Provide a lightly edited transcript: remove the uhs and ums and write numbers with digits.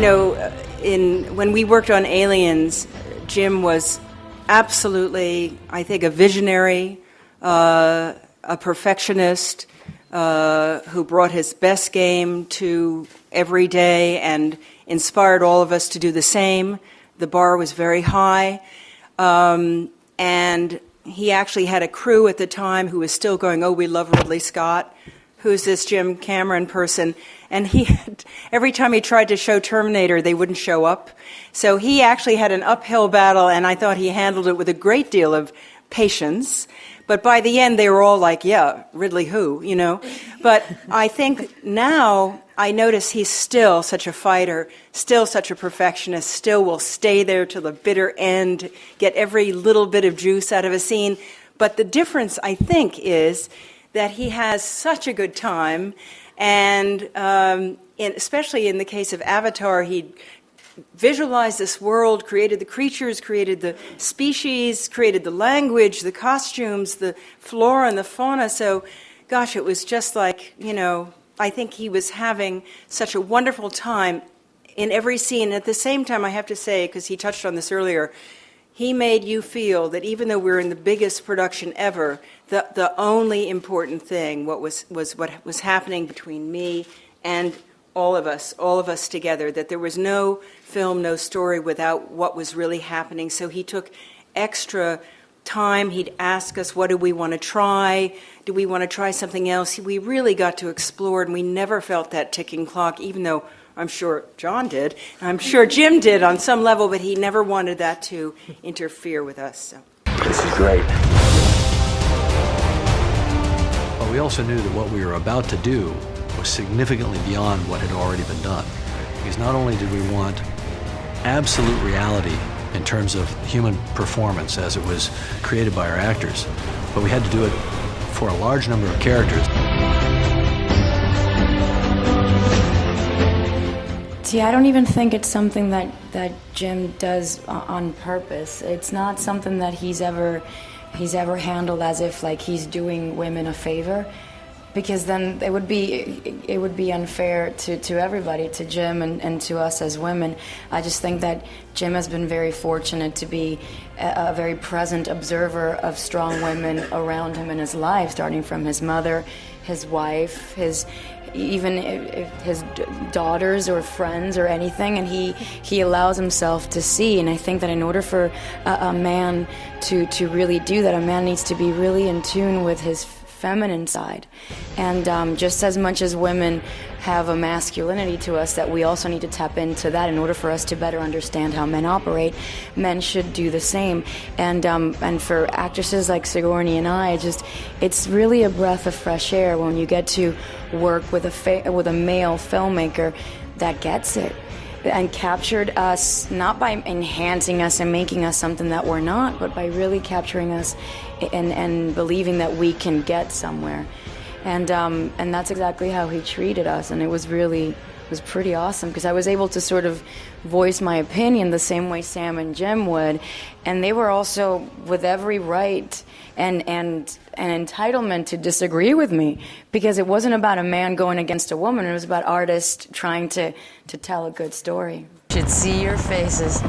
when we worked on Aliens, Jim was absolutely, I think, a visionary, a perfectionist, who brought his best game to every day and inspired all of us to do the same. The bar was very high. And he actually had a crew at the time who was still going, oh, we love Ridley Scott. Who's this Jim Cameron person? And every time he tried to show Terminator, they wouldn't show up. So he actually had an uphill battle, and I thought he handled it with a great deal of patience. But by the end, they were all like, yeah, Ridley who, But I think now I notice he's still such a fighter, still such a perfectionist, still will stay there till the bitter end, get every little bit of juice out of a scene. But the difference, I think, is that he has such a good time, and especially in the case of Avatar, he visualized this world, created the creatures, created the species, created the language, the costumes, the flora and the fauna. So, gosh, it was just like, I think he was having such a wonderful time in every scene. At the same time, I have to say, because he touched on this earlier, he made you feel that even though we're in the biggest production ever, the only important thing was what was happening between me and all of us together, that there was no film, no story without what was really happening. So he took extra time. He'd ask us, what do we want to try? Do we want to try something else? We really got to explore, and we never felt that ticking clock, even though I'm sure John did, I'm sure Jim did on some level, but he never wanted that to interfere with us. So. This is great. But we also knew that what we were about to do was significantly beyond what had already been done. Because not only did we want absolute reality in terms of human performance as it was created by our actors, but we had to do it for a large number of characters. See, I don't even think it's something that Jim does on purpose. It's not something that he's ever handled as if like he's doing women a favor, because then it would be unfair to everybody, to Jim and to us as women. I just think that Jim has been very fortunate to be a very present observer of strong women around him in his life, starting from his mother, his wife, even his daughters or friends or anything, and he allows himself to see. And I think that in order for a man to really do that, a man needs to be really in tune with his feminine side. And just as much as women have a masculinity to us, that we also need to tap into that in order for us to better understand how men operate. Men should do the same. And for actresses like Sigourney and I, it's really a breath of fresh air when you get to work with a male filmmaker that gets it and captured us, not by enhancing us and making us something that we're not, but by really capturing us and believing that we can get somewhere. And that's exactly how he treated us, and it was pretty awesome, because I was able to sort of voice my opinion the same way Sam and Jim would, and they were also with every right and entitlement to disagree with me, because it wasn't about a man going against a woman, it was about artists trying to tell a good story. You should see your faces.